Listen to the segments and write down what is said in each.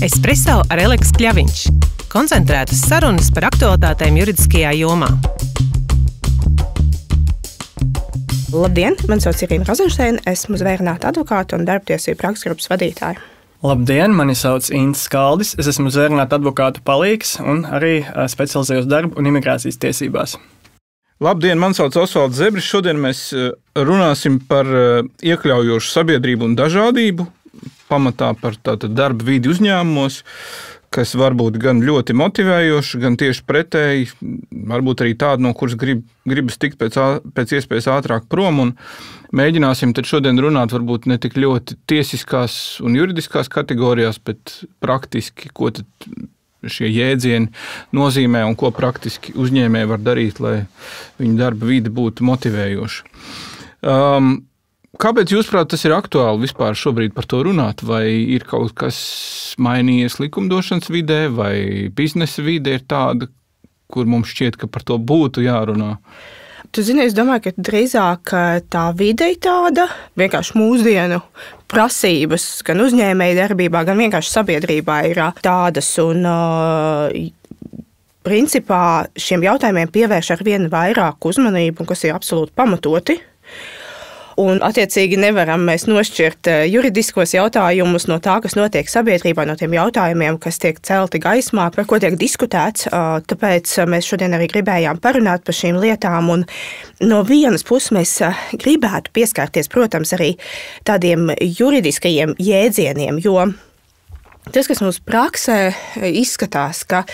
Espresso ar Eleks Kļaviņš. Koncentrētas sarunas par aktualitātēm juridiskajā jomā. Labdien, mani sauc Irīna Rozenšteina, esmu zvērināta advokāta un darbtiesību praksgrupas vadītāja. Labdien, mani sauc Intis Skaldis, es esmu zvērināta advokāta palīgs un arī specializējos darbu un imigrācijas tiesībās. Labdien, man sauc Osvalds Zebris. Šodien mēs runāsim par iekļaujošu sabiedrību un dažādību, pamatā par tātad darba vidi uzņēmumos, kas var būt gan ļoti motivējoši, gan tieši pretēji, varbūt arī tādi, no kuras gribas tikt pēc iespējas ātrāk prom, un mēģināsim tad šodien runāt varbūt ne tik ļoti tiesiskās un juridiskās kategorijās, bet praktiski, ko tad šie jēdzieni nozīmē un ko praktiski uzņēmēji var darīt, lai viņu darba vide būtu motivējoša. Kāpēc, jūsuprāt, tas ir aktuāli vispār šobrīd par to runāt? Vai ir kaut kas mainījies likumdošanas vidē, vai biznesa vide ir tāda, kur mums šķiet, ka par to būtu jārunā? Tu zini, es domāju, ka drīzāk tā vide ir tāda, vienkārši mūsdienu prasības gan uzņēmēju darbībā, gan vienkārši sabiedrībā ir tādas. Un, principā šiem jautājumiem pievērš ar vien vairāk uzmanību, kas ir absolūti pamatoti. Un, attiecīgi, nevaram mēs nošķirt juridiskos jautājumus no tā, kas notiek sabiedrībā, no tiem jautājumiem, kas tiek celti gaismā, par ko tiek diskutēts. Tāpēc mēs šodien arī gribējām parunāt par šīm lietām. Un no vienas puses mēs gribētu pieskarties, protams, arī tādiem juridiskajiem jēdzieniem, jo tas, kas mums praksē izskatās, ka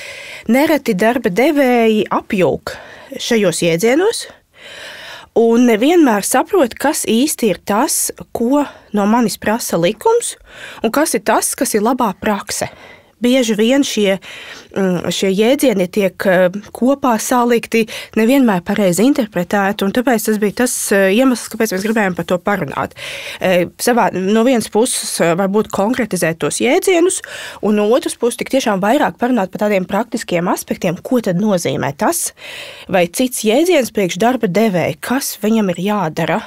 nereti darba devēji apjūk šajos jēdzienos, un nevienmēr saprot, kas īsti ir tas, ko no manis prasa likums, un kas ir tas, kas ir labā prakse. Bieži vien šie jēdzieni tiek kopā salikti, nevienmēr pareizi interpretēti, un tāpēc tas bija tas iemesls, kāpēc mēs gribējām par to parunāt. No vienas puses varbūt konkretizēt tos jēdzienus, un no otras puses tik tiešām vairāk parunāt par tādiem praktiskiem aspektiem, ko tad nozīmē tas, vai cits jēdziens priekš darba devēja, kas viņam ir jādara.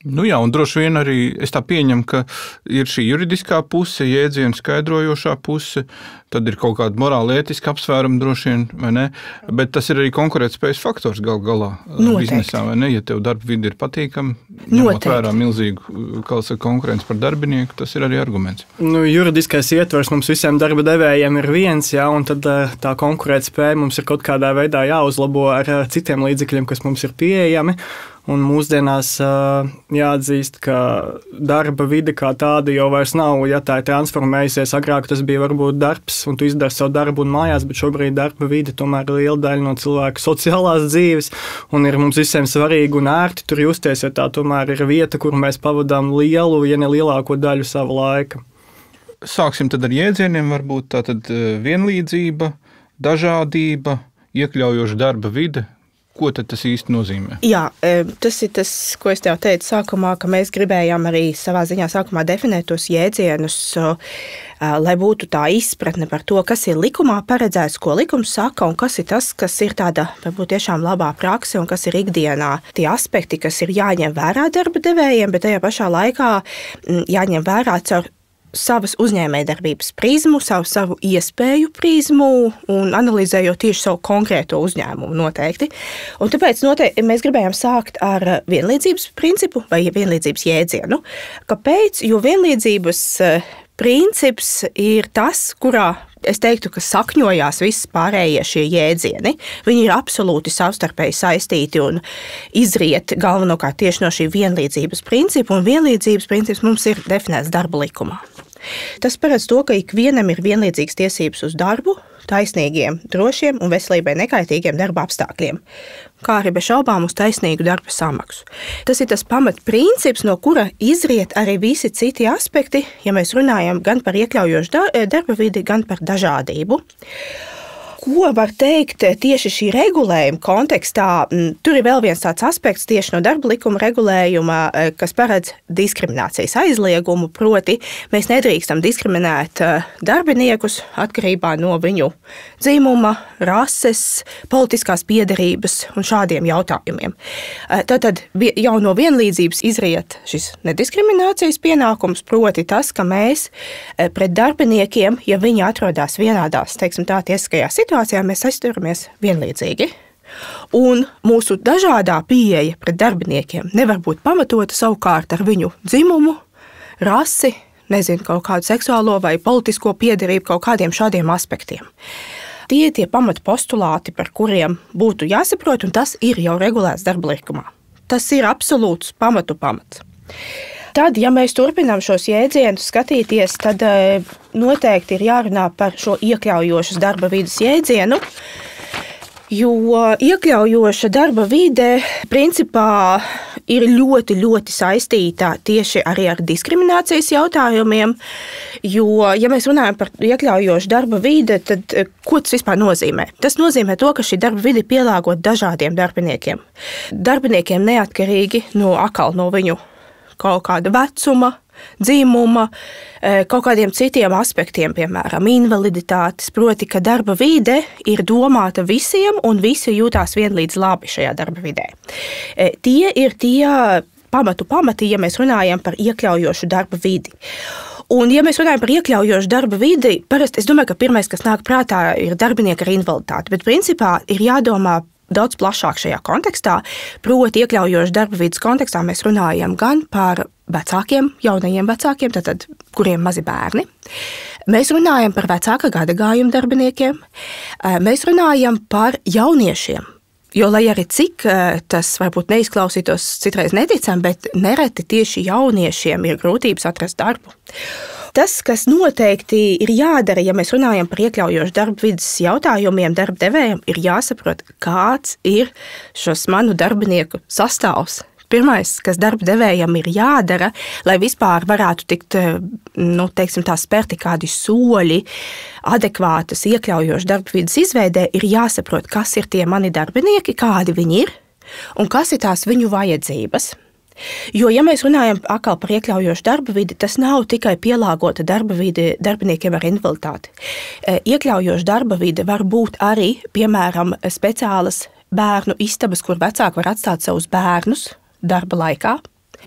Nu jā, un droši vien arī es tā pieņemu, ka ir šī juridiskā puse, jēdzienu skaidrojošā puse, tad ir kaut kāda morāla ētiska apsvēruma droši vien, vai ne? Bet tas ir arī konkurētspējas faktors galā biznesā, vai ne? Ja tev darba vide ir patīkama, ņemot vērā milzīgu konkurenci par darbinieku, tas ir arī arguments. Nu, juridiskais ietvers mums visiem darba devējiem ir viens, jā, un tad tā konkurētspēja mums ir kaut kādā veidā jāuzlabo ar citiem līdzekļiem, kas mums ir pieejami. Un mūsdienās jāatzīst, ka darba vide kā tāda jau vairs nav, ja tā ir transformējusies. Agrāk tas bija varbūt darbs, un tu izdari savu darbu un mājās, bet šobrīd darba vide tomēr ir liela daļa no cilvēku sociālās dzīves, un ir mums visiem svarīgi un ērti tur justies, ja tā tomēr ir vieta, kur mēs pavadām lielu, ja ne lielāko daļu sava laika. Sāksim tad ar jēdzieniem, varbūt tātad vienlīdzība, dažādība, iekļaujoša darba vide. Ko tad tas īsti nozīmē? Jā, tas ir tas, ko es tev teicu sākumā, ka mēs gribējām arī savā ziņā sākumā definēt tos jēdzienus, lai būtu tā izpratne par to, kas ir likumā paredzēts, ko likums saka, un kas ir tas, kas ir tāda, varbūt tiešām labā prakse, un kas ir ikdienā tie aspekti, kas ir jāņem vērā darba devējiem, bet tajā pašā laikā jāņem vērā caur savas uzņēmējdarbības prizmu, savu iespēju prizmu un analizējot tieši savu konkrēto uzņēmumu noteikti. Un tāpēc mēs gribējām sākt ar vienlīdzības principu vai vienlīdzības jēdzienu. Kāpēc? Jo vienlīdzības princips ir tas, kurā es teiktu, ka sakņojās viss pārējie šie jēdzieni. Viņi ir absolūti savstarpēji saistīti un izriet galvenokārt tieši no šī vienlīdzības principa, un vienlīdzības princips mums ir definēts darba likumā. Tas paredz to, ka ikvienam ir vienlīdzīgas tiesības uz darbu, taisnīgiem, drošiem un veselībai nekaitīgiem darba apstākļiem, kā arī bez šaubām uz taisnīgu darba samaksu. Tas ir tas pamatprincips, no kura izriet arī visi citi aspekti, ja mēs runājam gan par iekļaujošu darba vidi, gan par dažādību. Ko var teikt tieši šī regulējuma kontekstā? Tur ir vēl viens tāds aspekts tieši no darba likuma regulējuma, kas paredz diskriminācijas aizliegumu, proti mēs nedrīkstam diskriminēt darbiniekus atkarībā no viņu dzimuma, rases, politiskās piederības un šādiem jautājumiem. Tātad jau no vienlīdzības izriet šis nediskriminācijas pienākums, proti tas, ka mēs pret darbiniekiem, ja viņi atrodas vienādās, teiksim tā, tiesiskajās situācijā, mēs aizturamies vienlīdzīgi. Un mūsu dažādā pieeja pret darbiniekiem nevar būt pamatota savukārt ar viņu dzimumu, rasi, nezinu, kaut kādu seksuālo vai politisko piederību, kaut kādiem šādiem aspektiem. Tie ir tie pamatpostulāti, par kuriem būtu jāsaprot, un tas ir jau regulēts darba likumā. Tas ir absolūts pamats. Tad, ja mēs turpinām šos jēdzienus skatīties, tad noteikti ir jārunā par šo iekļaujošas darba vides jēdzienu, jo iekļaujoša darba vide principā ir ļoti, ļoti saistīta tieši arī ar diskriminācijas jautājumiem, jo, ja mēs runājam par iekļaujošu darba vide, tad ko tas vispār nozīmē? Tas nozīmē to, ka šī darba vide ir pielāgota dažādiem darbiniekiem. Darbiniekiem neatkarīgi no viņu kaut kāda vecuma, dzimuma, kaut kādiem citiem aspektiem, piemēram, invaliditātes, proti, ka darba vide ir domāta visiem un visi jūtās vienlīdz labi šajā darba vidē. Tie ir tie pamati, ja mēs runājam par iekļaujošu darba vidi. Un, ja mēs runājam par iekļaujošu darba vidi, parasti es domāju, ka pirmais, kas nāk prātā, ir darbinieki ar invaliditāti, bet principā ir jādomā daudz plašāk šajā kontekstā, proti iekļaujošu darba vides kontekstā mēs runājam gan par vecākiem, jaunajiem vecākiem, tātad, kuriem mazi bērni. Mēs runājam par vecāka gadagājuma darbiniekiem, mēs runājam par jauniešiem, jo, lai arī cik tas varbūt neizklausītos citreiz neticam, bet nereti tieši jauniešiem ir grūtības atrast darbu. Tas, kas noteikti ir jādara, ja mēs runājam par iekļaujošu darba vides jautājumiem, darba devējiem, ir jāsaprot, kāds ir šos manu darbinieku sastāvs. Pirmais, kas darba devējam ir jādara, lai vispār varētu tikt, spērti kādi soļi adekvātas iekļaujošas darba vides izveidē, ir jāsaprot, kas ir tie mani darbinieki, kādi viņi ir un kas ir tās viņu vajadzības. Jo, ja mēs runājam atkal par iekļaujošu darba vidi, tas nav tikai pielāgota darba vide darbiniekiem ar invaliditāti. Iekļaujoša darba vide var būt arī, piemēram, speciālas bērnu istabas, kur vecāki var atstāt savus bērnus darba laikā.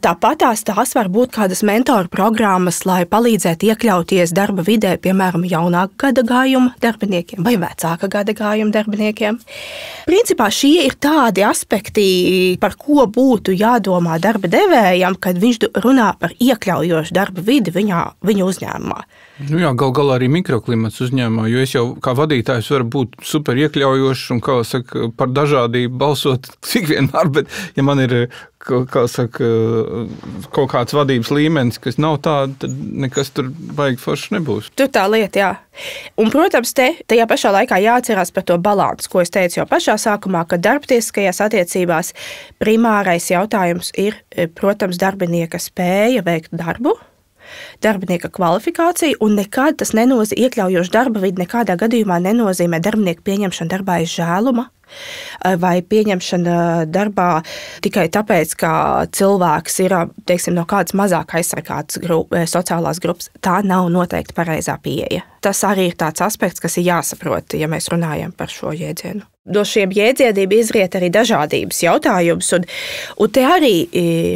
Tāpat tās var būt kādas mentoru programmas, lai palīdzētu iekļauties darba vidē, piemēram, jaunāka gadagājuma darbiniekiem vai vecāka gadagājuma darbiniekiem. Principā šie ir tādi aspekti, par ko būtu jādomā darba devējam, kad viņš runā par iekļaujošu darba vidi viņa uzņēmumā. Jā, gal galā arī mikroklimats uzņēmumā, jo es jau kā vadītājs varu būt super iekļaujošs un, kā saka, par dažādību balsot cik vienmēr, bet ja man ir, kā saka, kaut kāds vadības līmenis, kas nav tāda, tad nekas tur baigi forši nebūs. Tur tā lieta, jā. Un, protams, tajā pašā laikā jāatcerās par to balansu, ko es teicu jau pašā sākumā, ka darbtiesiskajās attiecībās primārais jautājums ir, protams, darbinieka spēja veikt darbu, darbinieka kvalifikācija, un nekad tas iekļaujošs darba vidi nekādā gadījumā nenozīmē darbinieku pieņemšanu darbā iz žēluma vai pieņemšana darbā tikai tāpēc, ka cilvēks ir, teiksim, no kādas mazāk aizsargātas sociālās grupas. Tā nav noteikti pareizā pieeja. Tas arī ir tāds aspekts, kas ir jāsaprot, ja mēs runājam par šo jēdzienu. No šiem jēdzieniem izriet arī dažādības jautājums, un te arī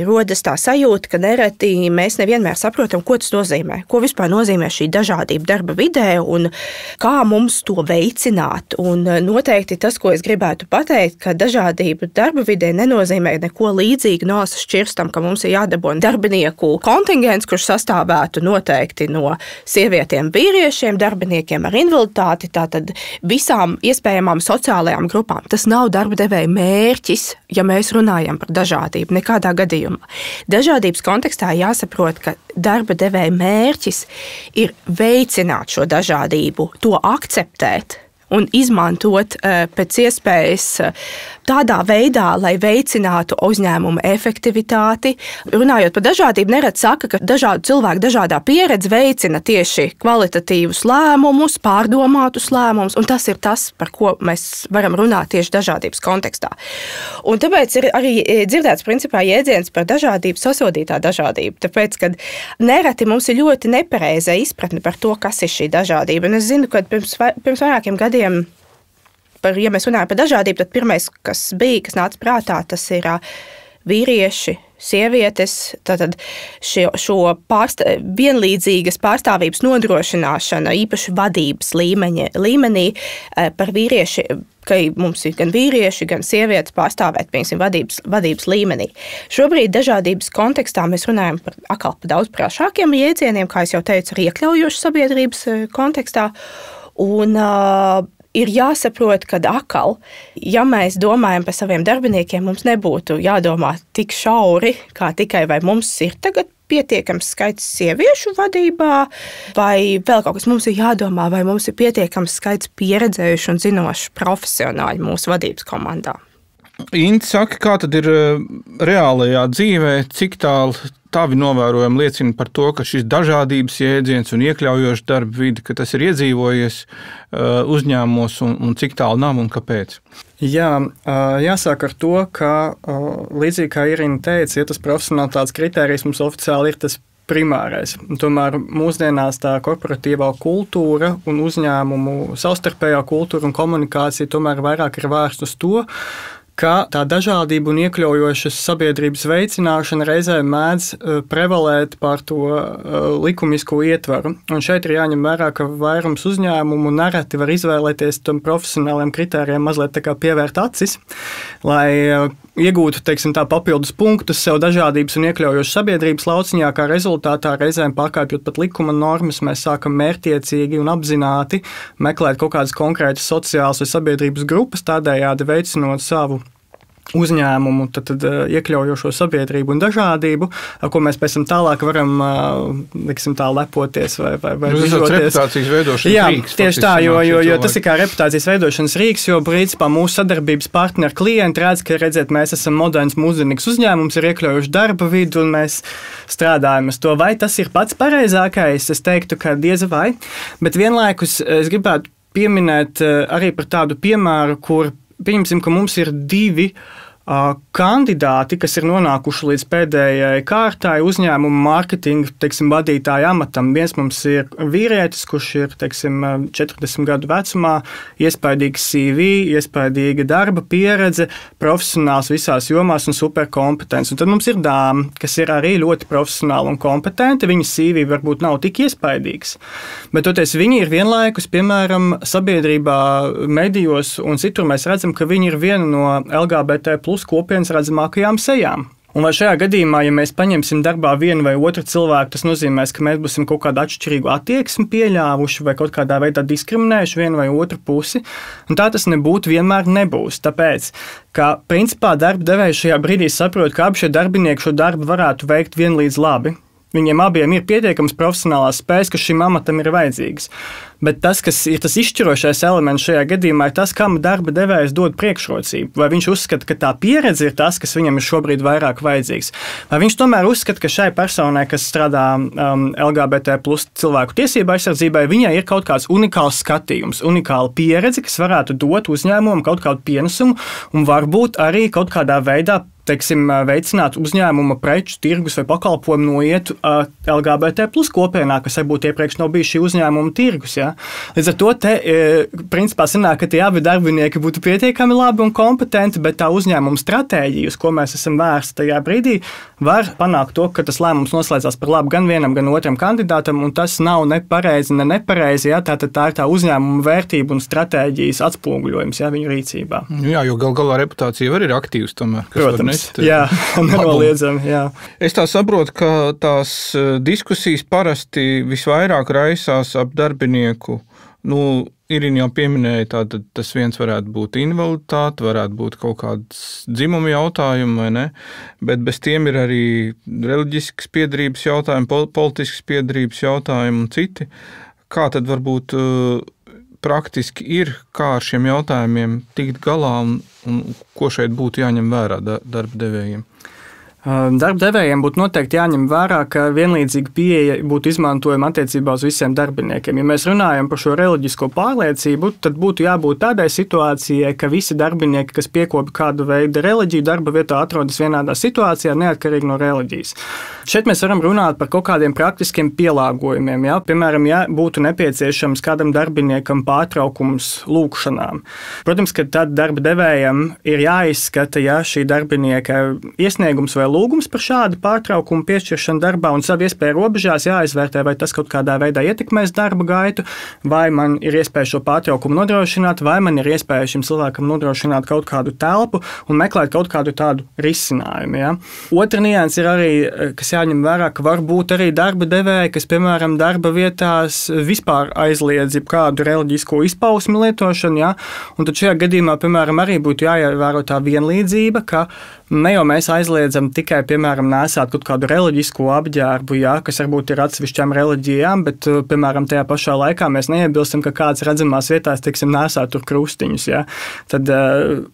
rodas tā sajūta, ka nereti mēs nevienmēr saprotam, ko tas nozīmē, ko vispār nozīmē šī dažādība darba vidē un kā mums to veicināt. Un noteikti tas, ko es gribētu pateikt, ka dažādība darba vidē nenozīmē neko līdzīgu nolasas šķirstam, ka mums ir jādabona darbinieku kontingents, kurš sastāvētu noteikti no sievietiem, vīriešiem, darbiniekiem ar invaliditāti, tātad visām iespējamām sociālajām grupām. Tas nav darba devēja mērķis, ja mēs runājam par dažādību, nekādā gadījumā. Dažādības kontekstā jāsaprot, ka darba devēja mērķis ir veicināt šo dažādību, to akceptēt un izmantot pēc iespējas tādā veidā, lai veicinātu uzņēmuma efektivitāti. Runājot par dažādību, nerad saka, ka dažādu cilvēku dažādā pieredze veicina tieši kvalitatīvus lēmumus, pārdomātus lēmumus, un tas ir tas, par ko mēs varam runāt tieši dažādības kontekstā. Un tāpēc ir arī dzirdēts principā jēdziens par dažādību, sasodītā dažādība, tāpēc, ka nereti mums ir ļoti nepareiza izpratne par to, kas ir šī dažādība. Un es zinu, ka pirms vairākiem gadiem, ja mēs runājam par dažādību, tad pirmais, kas nāca prātā, tas ir vīrieši, sievietes, tātad šo vienlīdzīgas pārstāvības nodrošināšana, īpaši vadības līmenī par vīrieši, ka mums ir gan vīrieši, gan sievietes pārstāvēt, piemēram, vadības līmenī. Šobrīd dažādības kontekstā mēs runājam par daudz plašākiem jēdzieniem, kā es jau teicu, arī iekļaujošu sabiedrības kontekstā, un ir jāsaprot, ka ja mēs domājam par saviem darbiniekiem, mums nebūtu jādomā tik šauri, kā tikai vai mums ir tagad pietiekams skaits sieviešu vadībā, vai vēl kaut kas. Mums ir jādomā, vai mums ir pietiekams skaits pieredzējuši un zinoši profesionāļi mūsu vadības komandā. Inti saka, kā tad ir reālajā dzīvē, cik tālu tavi novērojumi liecina par to, ka šis dažādības jēdziens un iekļaujošs darba vide, ka tas ir iedzīvojies uzņēmumos un cik tālu nav un kāpēc? Jā, jāsāk ar to, ka līdzīgi kā Irina teica, ja tas profesionālitātes kritērijs mums oficiāli ir tas primārais. Tomēr mūsdienās tā korporatīvā kultūra un uzņēmumu savstarpējā kultūra un komunikācija tomēr vairāk ir vērsta uz to, ka tā dažādība un iekļaujošas sabiedrības veicināšana reizē mēdz prevalēt pār to likumisko ietvaru. Un šeit ir jāņem vērā, ka vairums uzņēmumu nereti var izvēlēties tam profesionāliem kritērijiem mazliet tā kā pievērt acis, lai iegūtu, teiksim, tā papildus punktus sev dažādības un iekļaujošas sabiedrības lauciņā, kā rezultātā reizēm pārkāpjot pat likuma normas, mēs sākam mērķiecīgi un apzināti meklēt kaut kādas konkrētas sociālas vai sabiedrības grupas, tādējādi veicinot savu uzņēmumu, tad iekļaujošo sabiedrību un dažādību, ar ko mēs pēc tam tālāk varam, liksim tā, lepoties vai izroties. Reputācijas veidošanas rīks. Jā, tieši tā, jo tas ir kā reputācijas veidošanas rīks, jo principā mūsu sadarbības partneri klienti redz, ka, redziet, mēs esam moderns mūsdienīgs uzņēmums, ir iekļaujuši darba vidu un mēs strādājam uz to. Vai tas ir pats pareizākais? Es teiktu, ka diez vai, bet vienlaikus es gribētu pieminēt arī par tādu piemēru, kur pieņemsim, ka mums ir divi kandidāti, kas ir nonākuši līdz pēdējai kārtai uzņēmuma mārketinga, teiksim, vadītāja amatam. Viens mums ir vīrietis, kurš ir, teiksim, 40 gadu vecumā, iespaidīgs CV, iespaidīga darba pieredze, profesionāls visās jomās un superkompetents. Un tad mums ir dāma, kas ir arī ļoti profesionāli un kompetenti. Viņas CV varbūt nav tik iespaidīgs, bet toties viņi ir vienlaikus, piemēram, sabiedrībā, medijos un citur mēs redzam, ka viņi ir viena no LGBT+ kopienas redzamākajām sejām. Un vai šajā gadījumā, ja mēs paņemsim darbā vienu vai otru cilvēku, tas nozīmēs, ka mēs būsim kaut kādu atšķirīgu attieksmi pieļāvuši vai kaut kādā veidā diskriminējuši vienu vai otru pusi. Un tā tas nebūtu, vienmēr nebūs. Tāpēc, ka principā darba devējs šajā brīdī saprot, ka abi šie darbinieki šo darbu varētu veikt vienlīdz labi. Viņiem abiem ir pietiekams profesionālās spējas, kas šim amatam ir vajadzīgas. Bet tas, kas ir tas izšķirošais elements šajā gadījumā, ir tas, kam darba devējs dod priekšrocību. Vai viņš uzskata, ka tā pieredze ir tas, kas viņam ir šobrīd vairāk vajadzīgs? Vai viņš tomēr uzskata, ka šai personai, kas strādā LGBT+ cilvēku tiesību aizsardzībai, viņai ir kaut kāds unikāls skatījums, unikāla pieredze, kas varētu dot uzņēmumam kaut kādu pienesumu un varbūt arī kaut kādā veidā veicināt uzņēmuma preču, tirgus vai pakalpojumu noietu LGBT+ kopienā, kas varbūt iepriekš nav bijis šī uzņēmuma tirgus. Ja? Līdz ar to principā sanāk, ka tie abi darbinieki būtu pietiekami labi un kompetenti, bet tā uzņēmuma stratēģija, uz ko mēs esam vērsti tajā brīdī, var panākt to, ka tas lēmums noslēdzās par labu gan vienam, gan otram kandidātam, un tas nav ne pareizi, ne nepareizi. Ja? Tā ir tā uzņēmuma vērtība un stratēģijas atspoguļojums, ja, viņu rīcībā. Jā, jo galā reputācija var ir aktīvs tomēr. Protams. Jā, nenoliedzami, jā. Es tā saprotu, ka tās diskusijas parasti visvairāk raisās ap darbinieku. Irina jau pieminēja, tātad tas viens varētu būt invaliditāte, varētu būt kaut kāds dzimuma jautājumi, vai ne? Bet bez tiem ir arī reliģiskas piedarības jautājumi, politiskas piedarības jautājumi un citi. Kā tad varbūt praktiski ir, kā ar šiem jautājumiem tikt galā un ko šeit būtu jāņem vērā darba devējiem? Darba devējiem būtu noteikti jāņem vērā, ka vienlīdzīga pieeja būtu izmantojama attiecībā uz visiem darbiniekiem. Ja mēs runājam par šo reliģisko pārliecību, tad būtu jābūt tādai situācijai, ka visi darbinieki, kas piekopi kādu veidu reliģiju, darba vietā atrodas vienādā situācijā, neatkarīgi no reliģijas. Šeit mēs varam runāt par kaut kādiem praktiskiem pielāgojumiem. Ja? Piemēram, ja būtu nepieciešams kādam darbiniekam pārtraukums lūgšanām. Protams, ka tad darba devējam ir jāizskata, ja šī darbinieka iesniegums vai lūgums par šādu pārtraukumu piešķiršanu darbā un savu iespēju robežās jāizvērtē, vai tas kaut kādā veidā ietekmēs darba gaitu, vai man ir iespēja šo pārtraukumu nodrošināt, vai man ir iespēja šim cilvēkam nodrošināt kaut kādu telpu un meklēt kaut kādu tādu risinājumu. Ja? Otra nianse ir arī, kas jāņem vērā, ka var būt arī darba devēji, kas, piemēram, darba vietās vispār aizliedz kādu reliģisko izpausmi lietošanu, ja? Un tad šajā gadījumā, piemēram, arī būtu jāievēro tā vienlīdzība, ka ne jau mēs aizliedzam tikai, piemēram, nesāt kaut kādu reliģisko apģērbu, ja, kas varbūt ir atsevišķām reliģijām, bet, piemēram, tajā pašā laikā mēs neiebilstam, ka kāds redzamās vietās, teiksim, nesāt tur krustiņus. Ja. Tad,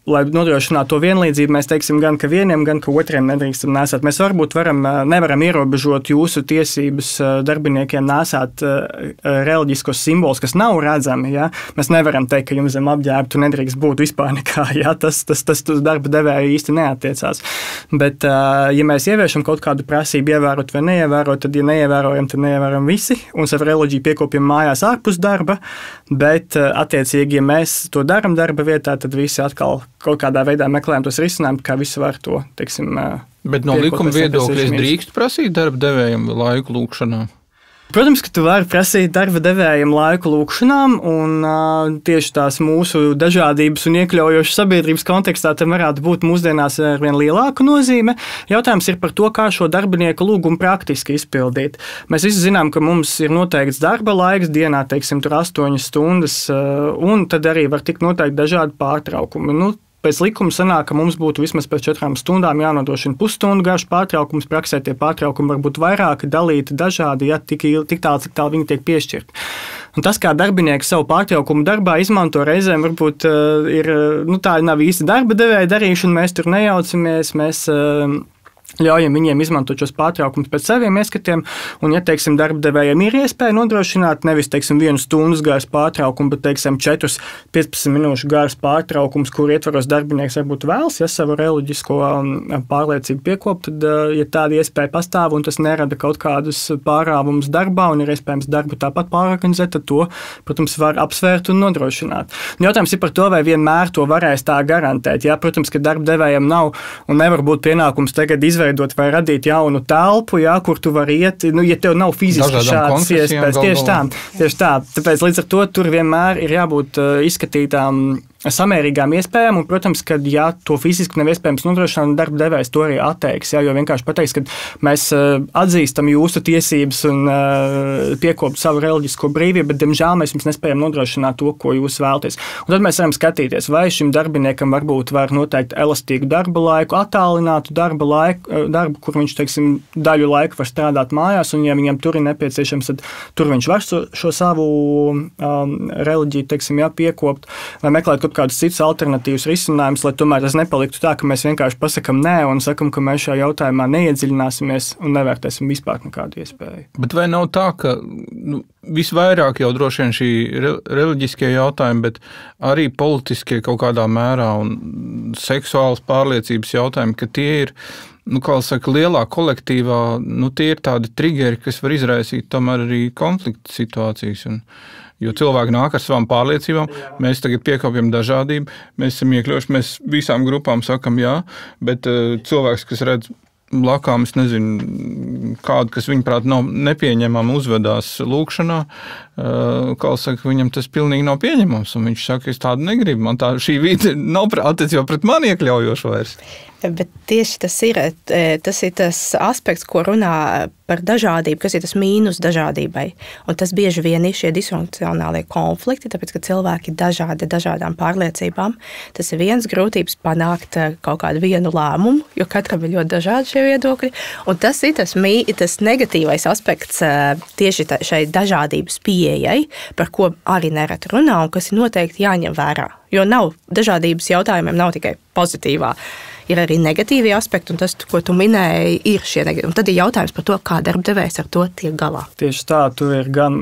lai nodrošinātu to vienlīdzību, mēs teiksim gan, ka vieniem, gan, ka otriem nedrīkstam nesāt. Mēs varbūt nevaram ierobežot jūsu tiesības darbiniekiem nesāt reliģiskos simbolus, kas nav redzami. Ja. Mēs nevaram teikt, ka jums zem apģērba tu nedrīkst būt vispār nekā. Ja. Tas darba devēja īsti neattiecās. Bet, ja mēs ieviešam kaut kādu prasību, ievērot vai neievērot, tad, ja neievērojam, tad neievērojam visi un savu reliģiju piekopjam mājās ārpus darba, bet, attiecīgi, ja mēs to daram darba vietā, tad visi atkal kaut kādā veidā meklējam tos risinājumus, kā visi var to, teiksim, bet no likuma viedokļa es drīkst prasīt darba devējiem laiku lūgšanām? Protams, ka tu vari prasīt darba devējiem laiku lūgšanām, un tieši tās mūsu dažādības un iekļaujošas sabiedrības kontekstā tam varētu būt mūsdienās ar vien lielāku nozīme. Jautājums ir par to, kā šo darbinieku lūgumu praktiski izpildīt. Mēs visi zinām, ka mums ir noteikts darba laiks dienā, teiksim, tur 8 stundas, un tad arī var tikt noteikti dažādi pārtraukumi. Pēc likuma sanāk, ka mums būtu vismaz pēc 4 stundām jānodrošina pusstundu garš pārtraukums. Praksē tie pārtraukumi var būt vairāki, dalīti dažādi, ja tik tālu, cik tālu viņi tiek piešķirti. Un tas, kā darbinieki savu pārtraukumu darbā izmanto, reizēm varbūt tā nav īsti darba devēja darīšana, mēs tur nejaucamies, mēs ļaujam viņiem izmantot šos pārtraukumus pēc saviem ieskatiem, un, ja, teiksim, darba devējiem ir iespēja nodrošināt nevis, teiksim, 1 stundas gars pārtraukumu, bet, teiksim, 4-15 minūšu gars pārtraukums, kur ietvaros darbinieks varbūt vēlas, ja savu reliģisko pārliecību piekop, tad, ja tāda iespēja pastāv un tas nerada kaut kādus pārāvumus darbā un ir iespējams darbu tāpat pārorganizēt, tad to, protams, var apsvērt un nodrošināt. Un jautājums ir par to, vai vienmēr to varēs tā garantēt. Ja, protams, ka darba devējiem nav un nevar būt pienākums tagad izveidot vai radīt jaunu telpu, jā, kur tu vari iet, ja tev nav fiziski šādas iespējas. Tieši tā. Tāpēc līdz ar to tur vienmēr ir jābūt izskatītām samērīgām iespējām, un, protams, ka, ja to fiziski nav iespējams nodrošināt, darba devējs to arī atteiks, jo vienkārši pateiks, ka mēs atzīstam jūsu tiesības un piekopt savu reliģisko brīvību, bet, diemžēl, mēs jums nespējam nodrošināt to, ko jūs vēlaties. Un tad mēs varam skatīties, vai šim darbiniekam varbūt var noteikt elastīgu darba laiku, attālinātu darbu, kur viņš, teiksim, daļu laika var strādāt mājās, un, ja viņam tur ir nepieciešams, tad tur viņš var šo savu reliģiju, teiksim, piekopt, vai meklēt kaut kādus citus alternatīvus risinājumus, lai tomēr tas nepaliktu tā, ka mēs vienkārši pasakam nē un sakam, ka mēs šajā jautājumā neiedziļināsimies un nevērtēsim vispār nekādu iespēju. Bet vai nav tā, ka visvairāk jau droši vien šī reliģiskie jautājumi, bet arī politiskie kaut kādā mērā un seksuālas pārliecības jautājumi, ka tie ir, kā saka, lielā kolektīvā, tie ir tādi triggeri, kas var izraisīt tomēr arī konflikta situācijas. Jo cilvēki nāk ar savām pārliecībām, mēs tagad piekopjam dažādību, mēs esam iekļaujuši, mēs visām grupām sakam jā, bet cilvēks, kas redz blakām, es nezinu, kādu, kas viņuprāt nav nepieņemama, uzvedās lūkšanā, kā saka, viņam tas pilnīgi nav pieņemams, un viņš saka, es tādu negribu, man šī vide nav attiecībā pret mani iekļaujošu vairs. Bet tieši tas ir tas aspekts, ko runā par dažādību, kas ir tas mīnus dažādībai. Un tas bieži vien ir šie disfunkcionālie konflikti, tāpēc, ka cilvēki ir dažādi, dažādām pārliecībām. Tas ir viens grūtības panākt kaut kādu vienu lēmumu, jo katram ir ļoti dažādi šie viedokļi. Un tas ir tas negatīvais aspekts tieši šai dažādības pieejai, par ko arī nereti runā un kas ir noteikti jāņem vērā. Jo dažādības jautājumiem nav tikai pozitīvā. Ir arī negatīvi aspekti, un tas, ko tu minēji, ir šie negatīvi. Un tad ir jautājums par to, kā darbdevējs ar to tiek galā. Tieši tā, tur ir gan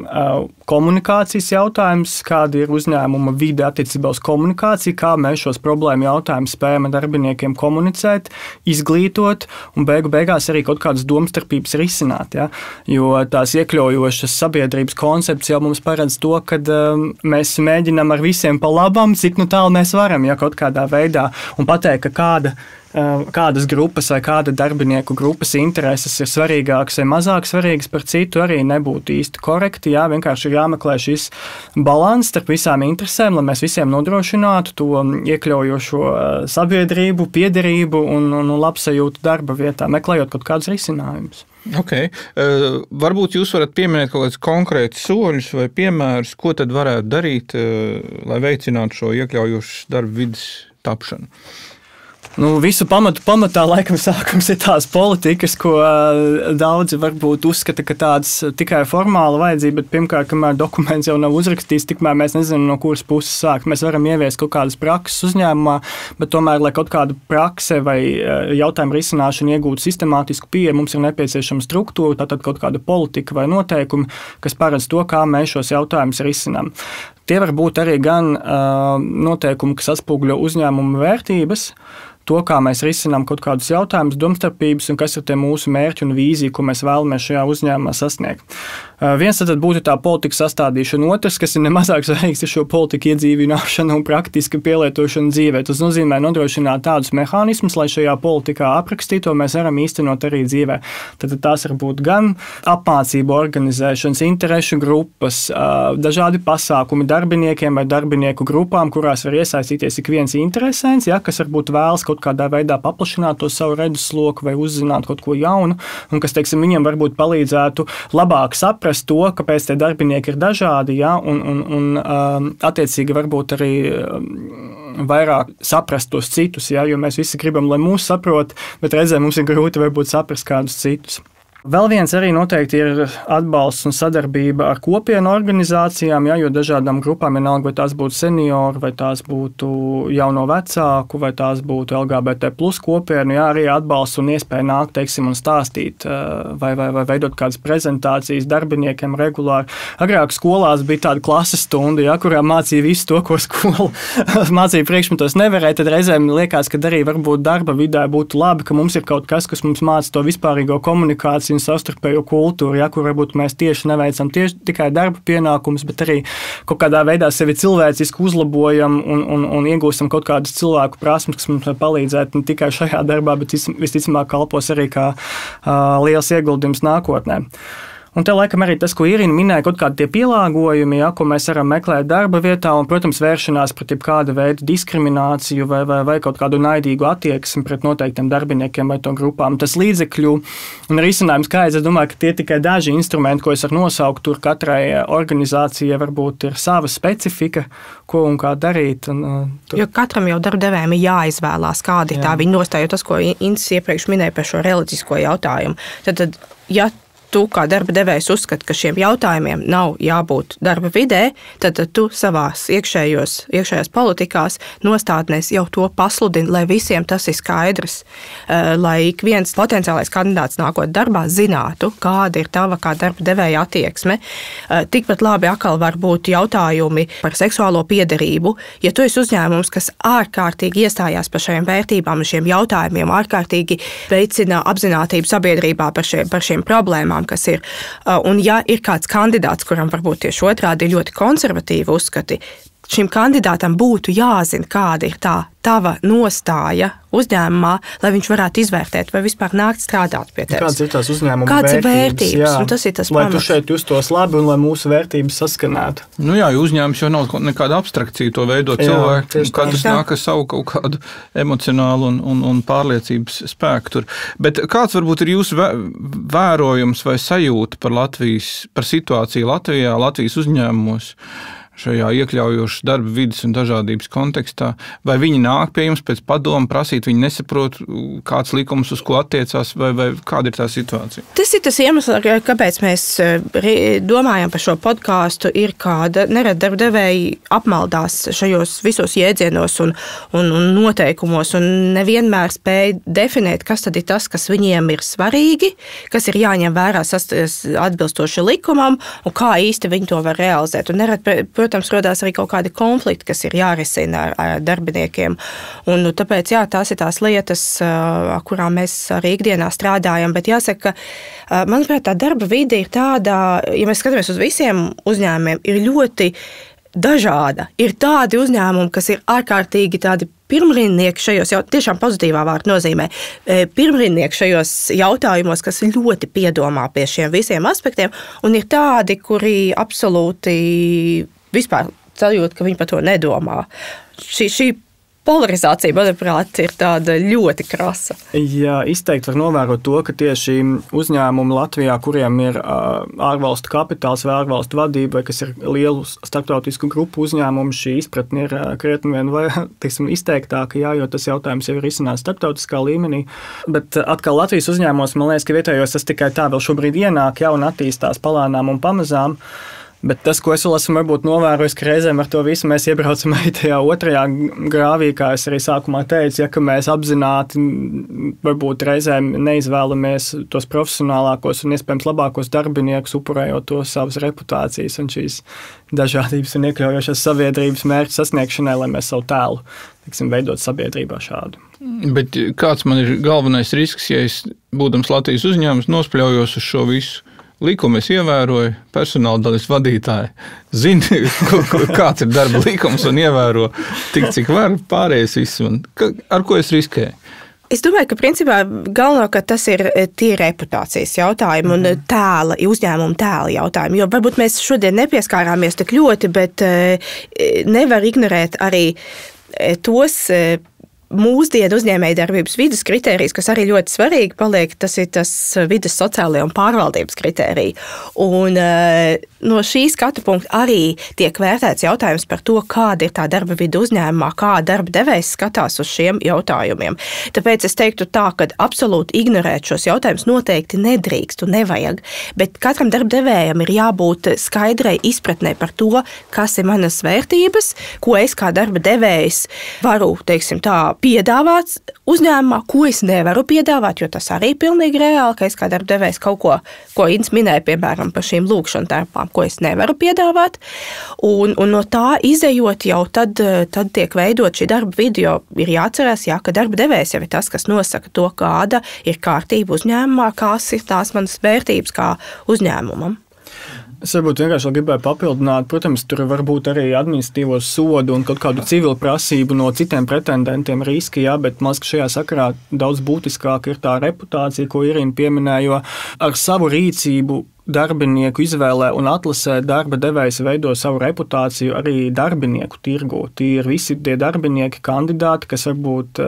komunikācijas jautājums, kāda ir uzņēmuma vide attiecībā uz komunikāciju, kā mēs šos problēmu jautājumus spējam ar darbiniekiem komunicēt, izglītot un beigās arī kaut kādas domstarpības risināt. Ja? Jo tās iekļaujošas sabiedrības koncepts jau mums paredz to, ka mēs mēģinām ar visiem pa labam, cik tālu mēs varam, ja kaut kādā veidā, un pateikt, ka kādas grupas vai kāda darbinieku grupas intereses ir svarīgākas vai mazāk svarīgas par citu, arī nebūtu īsti korekti. Jā, vienkārši ir jāmeklē šis balans starp visām interesēm, lai mēs visiem nodrošinātu to iekļaujošo sabiedrību, piederību un labsajūtu darba vietā, meklējot kaut kādus risinājumus. Okay. Varbūt jūs varat pieminēt kaut kādus konkrētus soļus vai piemērus, ko tad varētu darīt, lai veicinātu šo iekļaujošu darba vides tapšanu? Visu pamatā laikam sākums ir tās politikas, ko daudzi varbūt uzskata, ka tādas tikai formāla vajadzība, bet pirmkārt, kamēr dokuments jau nav uzrakstīts, tikmēr mēs nezinām, no kuras puses sākt. Mēs varam ieviest kaut kādas prakses uzņēmumā, bet tomēr, lai kaut kāda prakse vai jautājuma risināšana iegūtu sistemātisku pieeju, mums ir nepieciešama struktūra, tātad kaut kāda politika vai noteikumi, kas paredz to, kā mēs šos jautājumus risinām. Tie var būt arī gan noteikumi, kas atspoguļo uzņēmuma vērtības, to, kā mēs risinām kaut kādus jautājumus, domstarpības un kas ir tie mūsu mērķi un vīzija, ko mēs vēlamies šajā uzņēmumā sasniegt. Viens tad būtu tā politikas sastādīšana, otrs, kas ir nemazāk svarīgs, ir šo politiku iedzīvināšana un praktiska pielietošana dzīvē. Tas nozīmē nodrošināt tādus mehānismus, lai šajā politikā aprakstīto mēs varam īstenot arī dzīvē. Tad tās var būt gan apmācību organizēšanas, interešu grupas, dažādi pasākumi darbiniekiem vai darbinieku grupām, kurās var iesaistīties ik viens interesents, kas varbūt vēlas kaut kādā veidā paplašināt to savu redzesloku vai uzzināt kaut ko jaunu, un kas, viņam varbūt palīdzētu labāk saprast to, kāpēc tie darbinieki ir dažādi, un attiecīgi varbūt arī vairāk saprast tos citus, jo mēs visi gribam, lai mūs saprot, bet reizēm mums ir grūti varbūt saprast kādus citus. Vēl viens arī noteikti ir atbalsts un sadarbība ar kopienu organizācijām, jo dažādām grupām vienalga, vai tās būtu seniori, vai tās būtu jauno vecāku, vai tās būtu LGBT plus kopienu, arī atbalsts un iespēja nākt, un stāstīt, vai veidot kādas prezentācijas darbiniekiem regulāri. Agrāk skolās bija tāda klases stunda, kurā mācīja visu to, ko skola mācīja priekšmetos nevarēja, tad reizēm liekas, ka arī varbūt darba vidē būtu labi, ka mums ir kaut kas mums māca to vispārīgo komunikāciju un savstarpējo kultūru, kur varbūt mēs tieši neveicam tikai darba pienākumus, bet arī kaut kādā veidā sevi cilvēciski uzlabojam un iegūstam kaut kādas cilvēku prasmes, kas mums var palīdzēt ne tikai šajā darbā, bet visticamāk kalpos arī kā liels ieguldījums nākotnē. Un te laikam arī tas, ko Irina minēja, kaut kādi tie pielāgojumi, ko mēs varam meklēt darba vietā, un, protams, vēršanās pret kādu veidu diskrimināciju vai kaut kādu naidīgu attieksmi pret noteiktiem darbiniekiem vai to grupām. Tas līdzekļu un risinājums, kā es domāju, ka tie tikai daži instrumenti, ko es varu nosaukt, tur katrai organizācijai varbūt ir sava specifika, ko un kā darīt. Jo katram jau darbdevējiem ir jāizvēlās, kāda ir tā viņa nostāja, jo tas, ko Incis iepriekš minēja par šo reliģisko jautājumu. Tad ja tu kā darba devējs uzskati, ka šiem jautājumiem nav jābūt darba vidē, tad tu savās iekšējās politikās nostādnēs jau to pasludini, lai visiem tas ir skaidrs, lai ik viens potenciālais kandidāts nākot darbā zinātu, kāda ir tava kā darba devēja attieksme. Tikpat labi atkal var būt jautājumi par seksuālo piederību. Ja tu esi uzņēmums, kas ārkārtīgi iestājās par šiem vērtībām un šiem jautājumiem, ārkārtīgi veicina apzinātību sabiedrībā par šiem problēmām, kas ir. Un ja ir kāds kandidāts, kuram varbūt tieši otrādi ir ļoti konservatīvi uzskati, šim kandidātam būtu jāzina, kāda ir tā tava nostāja uzņēmumā, lai viņš varētu izvērtēt, vai vispār nākt strādāt pie tevis. Kāds ir tās uzņēmuma Kāds vērtības? ir vērtības, un tas ir tas lai pamats. tu šeit justos labi un lai mūsu vērtības saskanētu. Nu jā, jo uzņēmums jau nav nekāda abstrakcija to veidot cilvēku. Katrs nāk ar savu kaut kādu emocionālu un pārliecības spēku tur. Bet kāds varbūt ir jūsu vērojums vai sajūta par situāciju Latvijā, Latvijas uzņēmumos? Šajā iekļaujošas darba vides un dažādības kontekstā, vai viņi nāk pie jums pēc padomu prasīt, viņi nesaprot, kāds likums uz ko attiecās, vai kāda ir tā situācija? Tas ir tas iemesls, kāpēc mēs domājam par šo podkāstu, ir kāda nerad darba devēji apmaldās šajos visos jēdzienos un noteikumos, un nevienmēr spēj definēt, kas tad ir tas, kas viņiem ir svarīgi, kas ir jāņem vērā atbilstoši likumam, un kā īsti viņi to var realizēt. Un nerad, protams, rodās arī kaut kādi konflikti, kas ir jārisina ar darbiniekiem. Un tāpēc, jā, tās ir tās lietas, kurām mēs arī ikdienā strādājam. Bet jāsaka, ka, manuprāt, tā darba vide ir tāda, ja mēs skatāmies uz visiem uzņēmumiem, ir ļoti dažāda. Ir tādi uzņēmumi, kas ir ārkārtīgi tādi pirmrindnieki šajos, tiešām pozitīvā vārda nozīmē, pirmrindnieki šajos jautājumos, kas ļoti piedomā pie šiem visiem aspektiem, un ir tādi, kuri absolūti vispār sajūt, ka viņi par to nedomā. Šī polarizācija, manuprāt, ir tāda ļoti krasa. Jā, izteikti var novērot to, ka tieši uzņēmumi Latvijā, kuriem ir ārvalstu kapitāls vai ārvalstu vadība, vai kas ir lielu starptautisku grupu uzņēmumu, šī izpratne ir krietni vien vai, izteiktāka, jā, jo tas jautājums jau ir izcināts starptautiskā līmenī. Bet atkal Latvijas uzņēmumos, man liekas, ka vietējos tas tikai tā vēl šobrīd ienāk, jā, un attīstās palēnām un pamazām. Bet tas, ko es vēl esmu varbūt novērojis, ka reizēm ar to visu mēs iebraucam arī tajā otrajā grāvī, kā es arī sākumā teicu, ja ka mēs apzināti varbūt reizēm neizvēlamies tos profesionālākos un iespējams labākos darbiniekus, upurējot to savas reputācijas un šīs dažādības un iekļaujošās sabiedrības mērķu sasniegšanai, lai mēs savu tēlu, veidot sabiedrībā šādu. Bet kāds man ir galvenais risks, ja es, būdams Latvijas uzņēmums, nospļaujos uz šo visu? Likumu es ievēroju, personāla daļas vadītāji zina, kāds ir darba likums un ievēro tik, cik var, pārējais viss. Ar ko es riskēju? Es domāju, ka principā galvenokārt tas ir tie reputācijas jautājumi un tēla, uzņēmuma tēla jautājumi. Jo varbūt mēs šodien nepieskārāmies tik ļoti, bet nevar ignorēt arī tos mūsdienu uzņēmējdarbības vides kritērijas, kas arī ļoti svarīgi paliek, tas ir tas vides sociālajie un pārvaldības kritēriji. Un no šī skatu punkta arī tiek vērtēts jautājums par to, kāda ir tā darba vide uzņēmumā, kā darba devējs skatās uz šiem jautājumiem. Tāpēc es teiktu tā, ka absolūti ignorēt šos jautājumus noteikti nedrīkst un nevajag, bet katram darba devējam ir jābūt skaidrai izpratnē par to, kas ir manas vērtības, ko es kā darba devējs varu, teiksim tā, piedāvāt uzņēmumā, ko es nevaru piedāvāt, jo tas arī pilnīgi reāli, ka es kā darba devējs kaut ko Inns minēja, piemēram, par šīm lūkšanu telpām, ko es nevaru piedāvāt, un no tā izejot jau tad tiek veidot šī darba vide, jo ir jāatcerās, ka darba devējs jau ir tas, kas nosaka to, kāda ir kārtība uzņēmumā, kādas ir tās manas vērtības kā uzņēmumam. Es varbūt vienkārši gribēju papildināt, protams, tur var būt arī administratīvo sodu un kaut kādu civilu prasību no citiem pretendentiem riski, jā, bet man liekas, ka šajā sakarā daudz būtiskāk ir tā reputācija, ko Irīna pieminēja, jo ar savu rīcību darbinieku izvēlē un atlasē darba devējs veido savu reputāciju arī darbinieku tirgu. Tie ir visi tie darbinieki, kandidāti, kas varbūt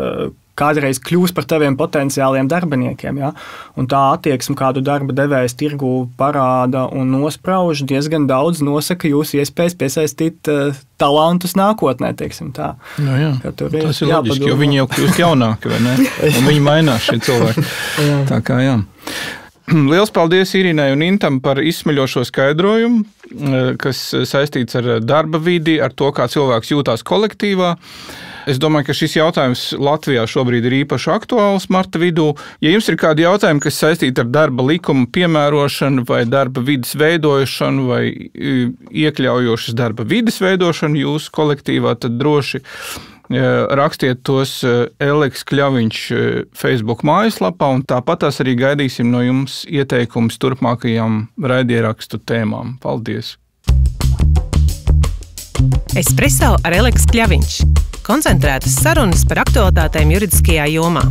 kādreiz kļūs par taviem potenciāliem darbiniekiem. Ja? Un tā attieksme, kādu darba devējs tirgu parāda un nosprauž, diezgan daudz nosaka jūsu iespējas piesaistīt talantus nākotnē, teiksim tā. No jā, tas ir loģiski, jo viņi jau kļūst jaunāki, vai ne? Un viņi mainās šie cilvēki. Tā kā jā. Liels paldies Irīnai un Intam par izsmeļošo skaidrojumu, kas saistīts ar darba vidi, ar to, kā cilvēks jūtās kolektīvā. Es domāju, ka šis jautājums Latvijā šobrīd ir īpaši aktuāls marta vidū. Ja jums ir kādi jautājumi, kas saistīti ar darba likumu piemērošanu vai darba vides veidošanu vai iekļaujošas darba vides veidošanu jūsu kolektīvā, tad droši rakstiet tos Eleks Kļaviņš Facebook mājaslapā, un tāpat arī gaidīsim no jums ieteikumus turpmākajām raidierakstu tēmām. Paldies! Espresso ar Eleksu Kļaviņš. Koncentrētas sarunas par aktualitātēm juridiskajā jomā.